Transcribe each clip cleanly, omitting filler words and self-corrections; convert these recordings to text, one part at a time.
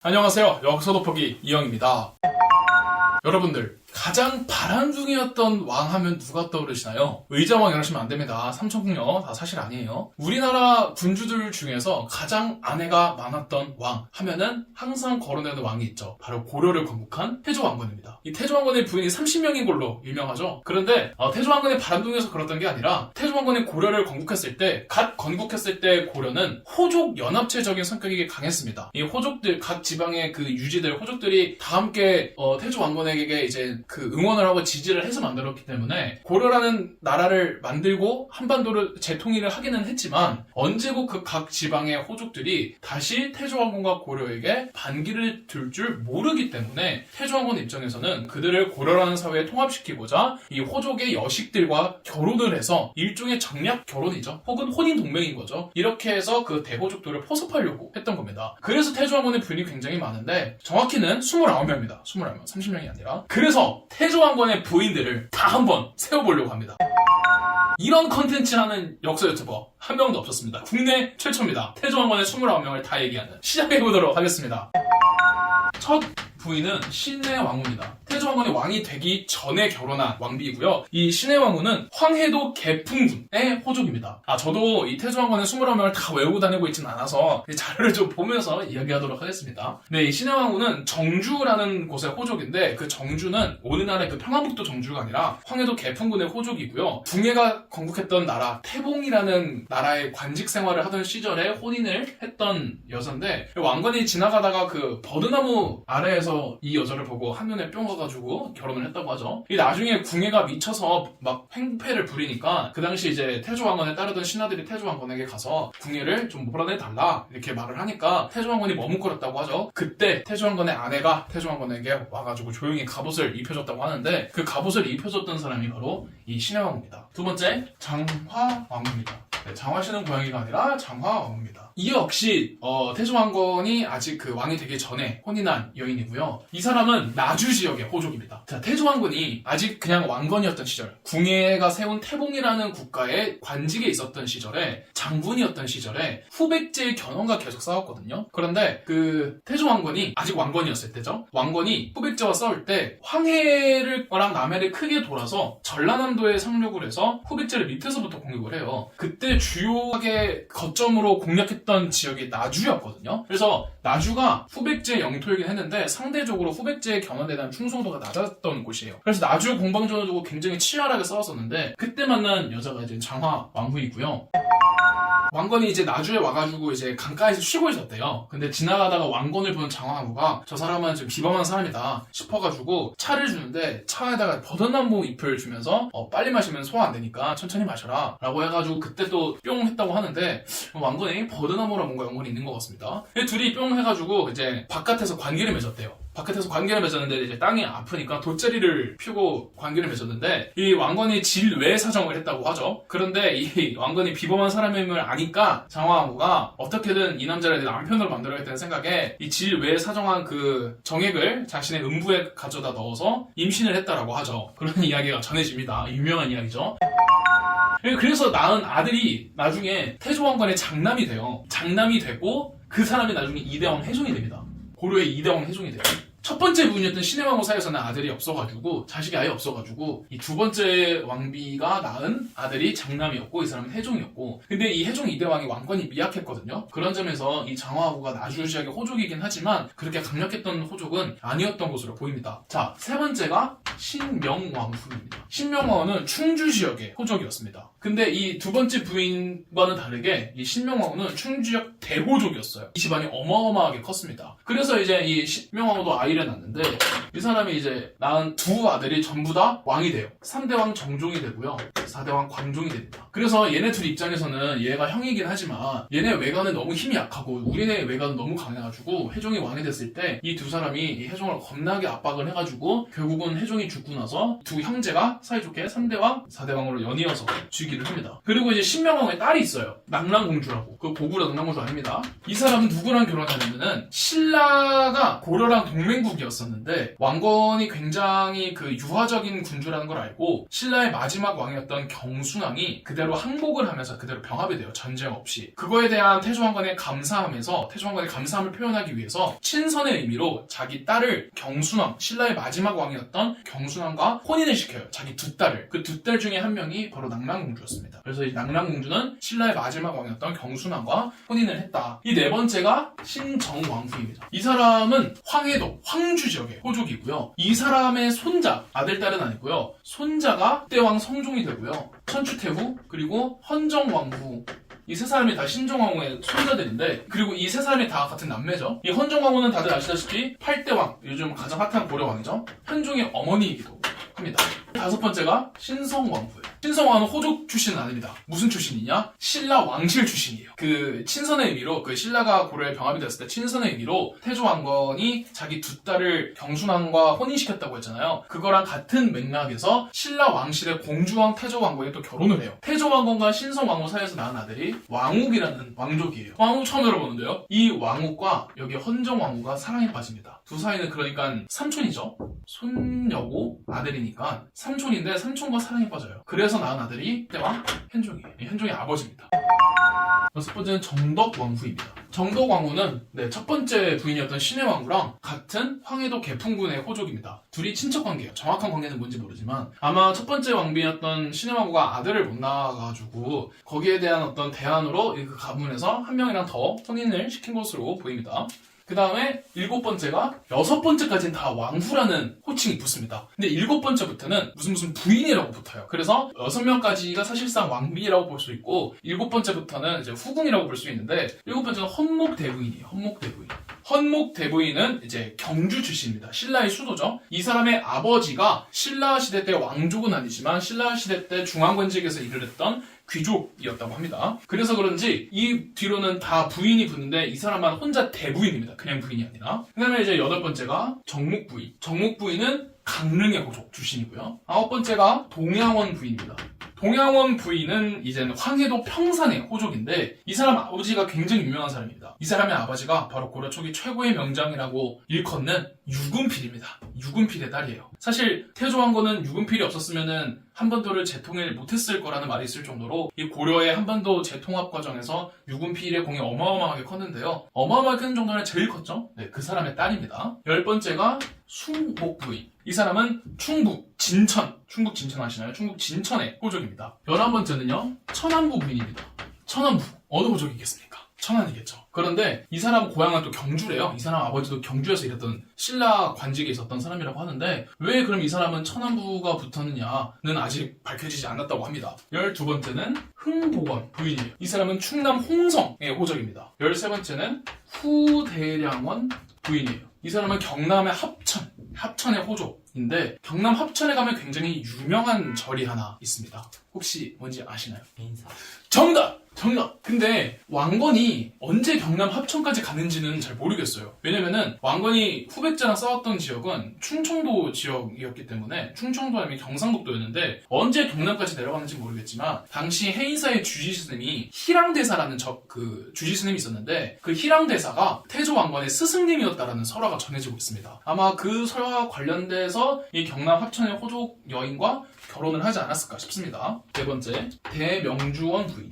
안녕하세요. 역사 돋보기 이영입니다. 여러분들, 가장 바람둥이였던 왕 하면 누가 떠오르시나요? 의자왕 이러시면 안 됩니다. 삼천궁녀 다 사실 아니에요. 우리나라 군주들 중에서 가장 아내가 많았던 왕 하면은 항상 거론되는 왕이 있죠. 바로 고려를 건국한 태조왕건입니다. 이 태조왕건의 부인이 30명인 걸로 유명하죠. 그런데 태조왕건의 바람둥이여서 그랬던 게 아니라 태조왕건이 고려를 건국했을 때, 갓 건국했을 때 고려는 호족 연합체적인 성격이 강했습니다. 이 호족들, 각 지방의 그 유지들, 호족들이 다 함께 태조왕건에게 이제 그 응원을 하고 지지를 해서 만들었기 때문에 고려라는 나라를 만들고 한반도를 재통일을 하기는 했지만 언제고 그 각 지방의 호족들이 다시 태조왕건과 고려에게 반기를 들 줄 모르기 때문에 태조왕건 입장에서는 그들을 고려라는 사회에 통합시키고자 이 호족의 여식들과 결혼을 해서 일종의 정략 결혼이죠. 혹은 혼인 동맹인 거죠. 이렇게 해서 그 대호족들을 포섭하려고 했던 겁니다. 그래서 태조왕건의 부인이 굉장히 많은데 정확히는 29명입니다. 29명, 30명이 아니라. 그래서 태조왕건의 부인들을 다 한번 세워보려고 합니다. 이런 컨텐츠 하는 역사 유튜버 한 명도 없었습니다. 국내 최초입니다. 태조왕건의 29명을 다 얘기하는. 시작해보도록 하겠습니다. 첫 부인은 신의 왕후입니다. 태조왕건이 왕이 되기 전에 결혼한 왕비이고요. 이 신의 왕후는 황해도 개풍군의 호족입니다. 저도 이 태조왕건의 29명을 다 외우고 다니고 있진 않아서 자료를 좀 보면서 이야기하도록 하겠습니다. 네, 이 신의 왕후는 정주라는 곳의 호족인데 그 정주는 오늘날의 그 평안북도 정주가 아니라 황해도 개풍군의 호족이고요. 붕해가 건국했던 나라 태봉이라는 나라의 관직 생활을 하던 시절에 혼인을 했던 여자인데 왕건이 지나가다가 그 버드나무 아래에서 이 여자를 보고 한눈에 뿅 가가지고 결혼을 했다고 하죠. 이 나중에 궁예가 미쳐서 막 횡패를 부리니까 그 당시 이제 태조왕건에 따르던 신하들이 태조왕건에게 가서 궁예를 좀 몰아내달라 이렇게 말을 하니까 태조왕건이 머뭇거렸다고 하죠. 그때 태조왕건의 아내가 태조왕건에게 와가지고 조용히 갑옷을 입혀줬다고 하는데 그 갑옷을 입혀줬던 사람이 바로 이 신의 왕후입니다. 두 번째, 장화왕후입니다. 네, 장화씨는 고양이가 아니라 장화왕후입니다. 이 역시 태조왕건이 아직 그 왕이 되기 전에 혼인한 여인이고요. 이 사람은 나주 지역의 호족입니다. 자, 태조왕건이 아직 그냥 왕건이었던 시절, 궁예가 세운 태봉이라는 국가의 관직에 있었던 시절에, 장군이었던 시절에 후백제의 견훤과 계속 싸웠거든요. 그런데 그 태조왕건이 아직 왕건이었을 때죠. 왕건이 후백제와 싸울 때 황해랑 남해를 크게 돌아서 전라남도에 상륙을 해서 후백제를 밑에서부터 공격을 해요. 그때 주요하게 거점으로 공략했던 지역이 나주였거든요. 그래서 나주가 후백제 영토이긴 했는데 상대적으로 후백제의 견훤에 대한 충성도가 낮았던 곳이에요. 그래서 나주 공방전을 두고 굉장히 치열하게 싸웠었는데 그때 만난 여자가 이제 장화 왕후이고요. 왕건이 이제 나주에 와가지고 이제 강가에서 쉬고 있었대요. 근데 지나가다가 왕건을 본 장화왕후가 저 사람은 좀 비범한 사람이다 싶어가지고 차를 주는데 차에다가 버드나무 잎을 주면서 빨리 마시면 소화 안 되니까 천천히 마셔라 라고 해가지고 그때 또 뿅 했다고 하는데 왕건이 버드나무랑 뭔가 연관이 있는 것 같습니다. 둘이 뿅 해가지고 이제 바깥에서 관계를 맺었대요. 바깥에서 관계를 맺었는데 이제 땅이 아프니까 돗자리를 펴고 관계를 맺었는데 이 왕건이 질외 사정을 했다고 하죠. 그런데 이 왕건이 비범한 사람임을 아니까 장화왕후가 어떻게든 이 남자를 내 남편으로 만들어야겠다는 생각에 이 질외 사정한 그 정액을 자신의 음부에 가져다 넣어서 임신을 했다라고 하죠. 그런 이야기가 전해집니다. 유명한 이야기죠. 그래서 낳은 아들이 나중에 태조왕건의 장남이 돼요. 장남이 되고 그 사람이 나중에 이대왕 혜종이 됩니다. 고려의 이대왕 혜종이 돼요. 첫 번째 부인이었던 신의 왕후 사이에서는 아들이 없어가지고 자식이 아예 없어가지고 이 두 번째 왕비가 낳은 아들이 장남이었고 이 사람은 혜종이었고 근데 이 혜종 이대왕이 왕권이 미약했거든요. 그런 점에서 이 장화왕후가 나주 지역의 호족이긴 하지만 그렇게 강력했던 호족은 아니었던 것으로 보입니다. 자, 세 번째가 신명왕후입니다. 신명왕후는 충주 지역의 호족이었습니다. 근데 이 두 번째 부인과는 다르게 이 신명왕후는 충주 지역 대호족이었어요. 이 집안이 어마어마하게 컸습니다. 그래서 이제 이 신명왕후도 아이를 낳는데 이 사람이 이제 낳은 두 아들이 전부 다 왕이 돼요. 3대왕 정종이 되고요. 4대왕 광종이 됩니다. 그래서 얘네 둘 입장에서는 얘가 형이긴 하지만 얘네 외가는 너무 힘이 약하고 우리네 외가는 너무 강해가지고 혜종이 왕이 됐을 때 이 두 사람이 이 혜종을 겁나게 압박을 해가지고 결국은 혜종이 죽고 나서 두 형제가 사이좋게 3대왕, 4대왕으로 연이어서 즉위를 합니다. 그리고 이제 신명왕의 딸이 있어요. 낙랑공주라고. 그 고구려 낙랑공주 아닙니다. 이 사람은 누구랑 결혼하냐면은 신라가 고려랑 동맹국이었었는데 왕건이 굉장히 그 유화적인 군주라는 걸 알고 신라의 마지막 왕이었던 경순왕이 그대로 항복을 하면서 그대로 병합이 돼요. 전쟁 없이. 그거에 대한 태조왕건에 감사하면서 태조왕건의 감사함을 표현하기 위해서 친선의 의미로 자기 딸을 경순왕, 신라의 마지막 왕이었던 경순왕과 혼인을 시켜요. 자기 두 딸을. 그 두 딸 중에 한 명이 바로 낙랑공주였습니다. 그래서 이 낙랑공주는 신라의 마지막 왕이었던 경순왕과 혼인을 했다. 이 네 번째가 신정왕후입니다. 이 사람은 황해도, 황주 지역의 호족이고요. 이 사람의 손자, 아들, 딸은 아니고요. 손자가 때왕 성종이 되고요. 천추태후, 그리고 헌정왕후, 이 세 사람이 다 신정왕후의 손자들인데, 그리고 이 세 사람이 다 같은 남매죠. 이 헌정왕후는 다들 아시다시피 8대왕, 요즘 가장 핫한 고려왕이죠. 현종의 어머니이기도 합니다. 다섯 번째가 신성왕후예요. 신성왕후는 호족 출신은 아닙니다. 무슨 출신이냐? 신라 왕실 출신이에요. 그 친선의 의미로, 그 신라가 고려에 병합이 됐을 때 친선의 의미로 태조왕건이 자기 두 딸을 경순왕과 혼인시켰다고 했잖아요. 그거랑 같은 맥락에서 신라 왕실의 공주왕 태조왕건이 또 결혼을 해요. 태조왕건과 신성왕후 사이에서 낳은 아들이 왕욱이라는 왕족이에요. 왕욱 처음 들어보는데요. 이 왕욱과 여기 헌정왕후가 사랑에 빠집니다. 두 사이는 그러니까 삼촌이죠. 손녀고 아들이니까 삼촌인데 삼촌과 사랑에 빠져요. 그래서 낳은 아들이 때왕 현종이에요. 현종의 아버지입니다. 여섯 번째는 정덕왕후입니다. 정덕왕후는 첫 번째 부인이었던 신해왕후랑 같은 황해도 개풍군의 호족입니다. 둘이 친척관계예요. 정확한 관계는 뭔지 모르지만 아마 첫 번째 왕비였던 신해왕후가 아들을 못 낳아가지고 거기에 대한 어떤 대안으로 그 가문에서 한 명이랑 더 혼인을 시킨 것으로 보입니다. 그 다음에 일곱 번째가 여섯 번째까지는 다 왕후라는 호칭이 붙습니다. 근데 일곱 번째부터는 무슨 부인이라고 붙어요. 그래서 여섯 명까지가 사실상 왕비라고 볼 수 있고 일곱 번째부터는 이제 후궁이라고 볼 수 있는데 일곱 번째는 헌목대부인이에요. 헌목대부인. 헌목대부인은 이제 경주 출신입니다. 신라의 수도죠. 이 사람의 아버지가 신라 시대 때 왕족은 아니지만 신라 시대 때 중앙관직에서 일을 했던 귀족이었다고 합니다. 그래서 그런지 이 뒤로는 다 부인이 붙는데 이 사람만 혼자 대부인입니다. 그냥 부인이 아니라. 그 다음에 이제 여덟 번째가 정묵부인. 정묵부인은 강릉의 호족 출신이고요. 아홉 번째가 동양원 부인입니다. 동양원 부인은 이제는 황해도 평산의 호족인데 이 사람 아버지가 굉장히 유명한 사람입니다. 이 사람의 아버지가 바로 고려 초기 최고의 명장이라고 일컫는 유금필입니다. 유금필의 딸이에요. 사실 태조왕건은 유금필이 없었으면은 한반도를 재통일 못했을 거라는 말이 있을 정도로 이 고려의 한반도 재통합 과정에서 유금필의 공이 어마어마하게 컸는데요. 어마어마하게 큰 정도는 제일 컸죠. 그 사람의 딸입니다. 열 번째가 숭목부인. 이 사람은 충북 진천, 충북 진천 아시나요? 충북 진천의 호족입니다. 11번째는요 천안부 부인입니다. 천안부 어느 호족이겠습니까? 천안이겠죠. 그런데 이 사람 고향은 또 경주래요. 이 사람 아버지도 경주에서 일했던 신라 관직에 있었던 사람이라고 하는데 왜 그럼 이 사람은 천안부가 붙었느냐는 아직 밝혀지지 않았다고 합니다. 12번째는 흥복원 부인이에요. 이 사람은 충남 홍성의 호적입니다. 13번째는 후대량원 부인이에요. 이 사람은 경남의 합천의 호족인데 경남 합천에 가면 굉장히 유명한 절이 하나 있습니다. 혹시 뭔지 아시나요? 정답! 근데 왕건이 언제 경남 합천까지 가는지는 잘 모르겠어요. 왜냐면은 왕건이 후백제랑 싸웠던 지역은 충청도 지역이었기 때문에 충청도 아니면 경상북도였는데 언제 경남까지 내려가는지 모르겠지만 당시 해인사의 주지스님이 희랑대사라는 주지스님이 있었는데 그 희랑대사가 태조 왕건의 스승님이었다라는 설화가 전해지고 있습니다. 아마 그 설화와 관련돼서 이 경남 합천의 호족 여인과 결혼을 하지 않았을까 싶습니다. 네 번째, 대명주원 부인.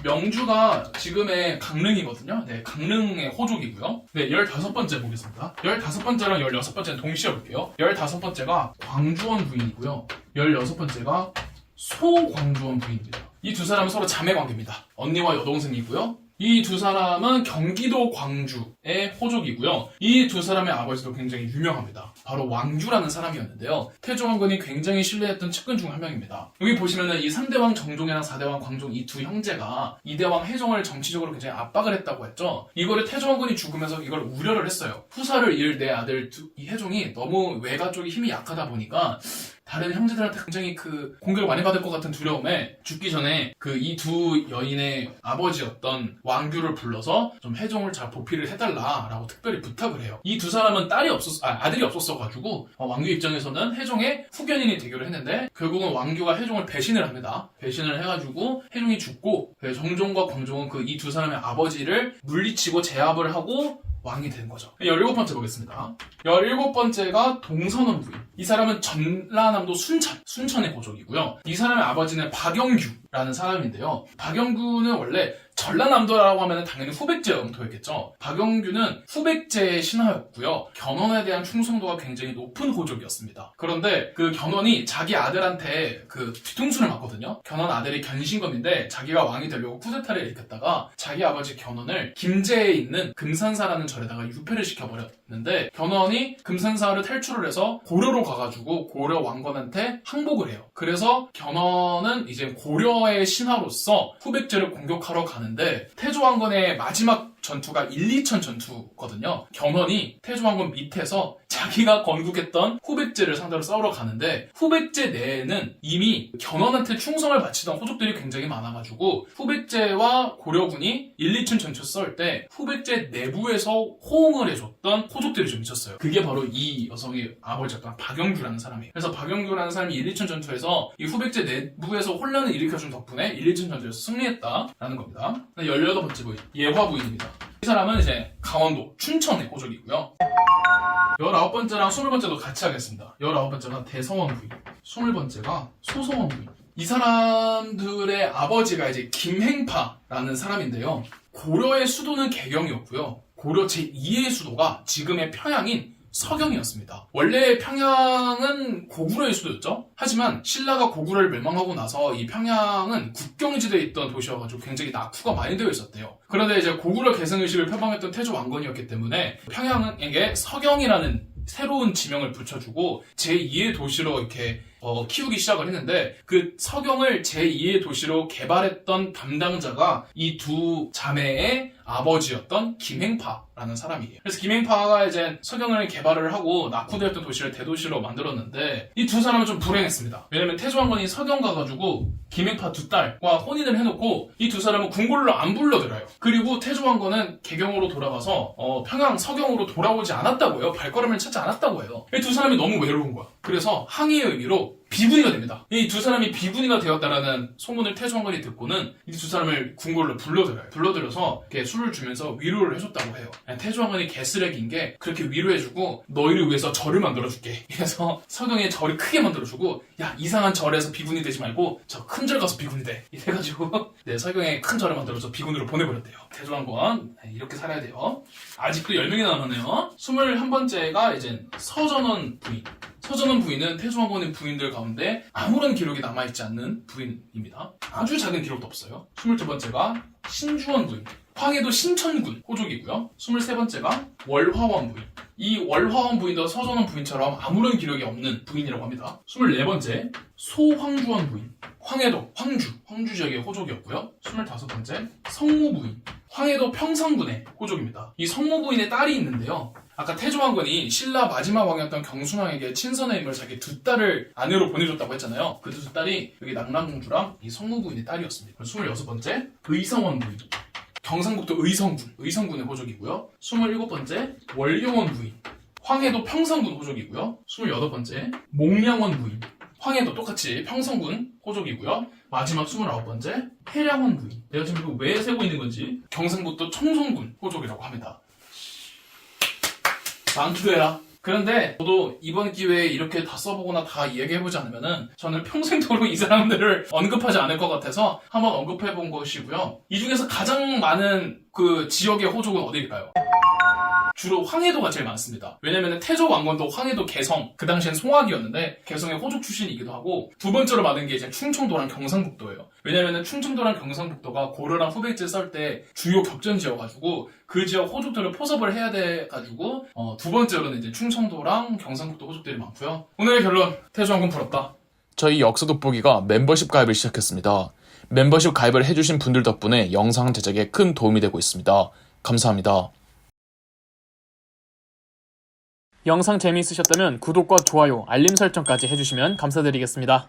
명주가 지금의 강릉이거든요. 강릉의 호족이고요. 15번째 보겠습니다. 15번째랑 16번째는 동시에 볼게요. 15번째가 광주원 부인이고요. 16번째가 소광주원 부인입니다. 이 두 사람은 서로 자매 관계입니다. 언니와 여동생이고요. 이 두 사람은 경기도 광주의 호족이고요. 이 두 사람의 아버지도 굉장히 유명합니다. 바로 왕규라는 사람이었는데요. 태조왕건이 굉장히 신뢰했던 측근 중 한 명입니다. 여기 보시면은 이 3대왕 정종이랑 4대왕 광종 이 두 형제가 2대왕 해종을 정치적으로 굉장히 압박을 했다고 했죠. 이거를 태조왕건이 죽으면서 이걸 우려를 했어요. 후사를 이을 내 아들 이 해종이 너무 외가 쪽이 힘이 약하다 보니까 다른 형제들한테 굉장히 공격을 많이 받을 것 같은 두려움에 죽기 전에 이 두 여인의 아버지였던 왕규를 불러서 좀 해종을 잘 보필을 해달라라고 특별히 부탁을 해요. 이 두 사람은 아들이 없었어가지고 왕규 입장에서는 해종의 후견인이 되기로 했는데 결국은 왕규가 해종을 배신을 합니다. 배신을 해가지고 해종이 죽고 정종과 광종은 이 두 사람의 아버지를 물리치고 제압을 하고 왕이 된 거죠. 17번째 보겠습니다. 17번째가 동선원 부인. 이 사람은 전라남도 순천의 고족이고요. 이 사람의 아버지는 박영규라는 사람인데요. 박영규는 원래 전라남도라고 하면 당연히 후백제 영토였겠죠. 박영규는 후백제의 신하였고요. 견훤에 대한 충성도가 굉장히 높은 고족이었습니다. 그런데 견훤이 자기 아들한테 뒤통수를 맞거든요. 견훤 아들이 견신검인데 자기가 왕이 되려고 쿠데타를 일으켰다가 자기 아버지 견훤을 김제에 있는 금산사라는 절에다가 유폐를 시켜버렸는데 견훤이 금산사를 탈출을 해서 고려로 가가지고 고려 왕건한테 항복을 해요. 그래서 견훤은 이제 고려의 신하로서 후백제를 공격하러 가는데 태조왕건의 마지막 전투가 1,2천 전투거든요. 견훤이 태조왕건 밑에서 자기가 건국했던 후백제를 상대로 싸우러 가는데 후백제 내에는 이미 견훤한테 충성을 바치던 호족들이 굉장히 많아가지고 후백제와 고려군이 1,2천 전투 싸울 때 후백제 내부에서 호응을 해줬던 호족들이 좀 있었어요. 그게 바로 이 여성의 아버지였던 박영규라는 사람이에요. 그래서 박영규라는 사람이 1,2천 전투에서 이 후백제 내부에서 혼란을 일으켜준 덕분에 1,2천 전투에서 승리했다라는 겁니다. 18번째 부인, 예화 부인입니다. 이 사람은 이제 강원도 춘천의 호족이고요. 19번째랑 20번째도 같이 하겠습니다. 19번째가 대성원 부인, 20번째가 소성원 부인. 이 사람들의 아버지가 이제 김행파라는 사람인데요. 고려의 수도는 개경이었고요. 고려 제2의 수도가 지금의 평양인 서경이었습니다. 원래 평양은 고구려의 수도였죠. 하지만 신라가 고구려를 멸망하고 나서 이 평양은 국경지대에 있던 도시여가지고 굉장히 낙후가 많이 되어 있었대요. 그런데 이제 고구려 개성의식을 표방했던 태조 왕건이었기 때문에 평양에게 서경이라는 새로운 지명을 붙여주고 제2의 도시로 이렇게 키우기 시작을 했는데 서경을 제2의 도시로 개발했던 담당자가 이 두 자매의 아버지였던 김행파라는 사람이에요. 그래서 김행파가 이제 서경을 개발을 하고 낙후되었던 도시를 대도시로 만들었는데 이 두 사람은 좀 불행했습니다. 왜냐면 태조왕건이 서경 가가지고 김행파 두 딸과 혼인을 해놓고 이 두 사람은 궁궐로 안 불러들어요. 그리고 태조왕건은 개경으로 돌아가서 평양 서경으로 돌아오지 않았다고요. 발걸음을 찾지 않았다고 해요. 이 두 사람이 너무 외로운 거야. 그래서 항의의 의미로 비군이가 됩니다. 이 두 사람이 비군이가 되었다라는 소문을 태조왕건이 듣고는 이 두 사람을 궁궐로 불러들여요. 불러들여서 이렇게 술을 주면서 위로를 해줬다고 해요. 태조왕건이 개쓰레기인 게 그렇게 위로해주고 너희를 위해서 절을 만들어줄게. 그래서 서경에 절을 크게 만들어주고 야 이상한 절에서 비군이 되지 말고 저 큰 절 가서 비군이 돼. 이래가지고 서경에 큰 절을 만들어서 비군으로 보내버렸대요. 태조왕건 이렇게 살아야 돼요. 아직도 10명이 남았네요. 21번째가 이제 서전원 부인. 서전원 부인은 태조왕건의 부인들 가운데 아무런 기록이 남아있지 않는 부인입니다. 아주 작은 기록도 없어요. 22번째가 신주원 부인. 황해도 신천군 호족이고요. 23번째가 월화원 부인. 이 월화원 부인도 서전원 부인처럼 아무런 기록이 없는 부인이라고 합니다. 24번째 소황주원 부인. 황해도 황주 지역의 호족이었고요. 25번째 성무 부인. 황해도 평상군의 호족입니다. 이 성무 부인의 딸이 있는데요. 아까 태조왕건이 신라 마지막 왕이었던 경순왕에게 친선의 임을 자기 두 딸을 아내로 보내줬다고 했잖아요. 그 두 딸이 여기 낙랑공주랑 이 성무 부인의 딸이었습니다. 26번째 의성원 부인. 경상북도 의성군의 호족이고요. 27번째 월경원 부인. 황해도 평성군 호족이고요. 28번째 목량원 부인. 황해도 똑같이 평성군 호족이고요. 마지막 29번째 해량원 부인. 내가 지금 이거 왜 세고 있는 건지 경상북도 청송군 호족이라고 합니다. 많기도 해라. 그런데 저도 이번 기회에 이렇게 다 써보거나 다 이야기해보지 않으면은 저는 평생도록 이 사람들을 언급하지 않을 것 같아서 한번 언급해본 것이고요. 이 중에서 가장 많은 지역의 호족은 어디일까요? 주로 황해도가 제일 많습니다. 왜냐면 태조 왕건도 황해도 개성, 그 당시엔 송악이었는데 개성의 호족 출신이기도 하고 두 번째로 많은 게 이제 충청도랑 경상북도예요. 왜냐면 충청도랑 경상북도가 고려랑 후백제 싸울 때 주요 격전지여가지고 그 지역 호족들을 포섭을 해야 돼가지고 두 번째로는 이제 충청도랑 경상북도 호족들이 많고요. 오늘의 결론, 태조 왕건 부럽다. 저희 역사 돋보기가 멤버십 가입을 시작했습니다. 멤버십 가입을 해주신 분들 덕분에 영상 제작에 큰 도움이 되고 있습니다. 감사합니다. 영상 재미있으셨다면 구독과 좋아요, 알림 설정까지 해주시면 감사드리겠습니다.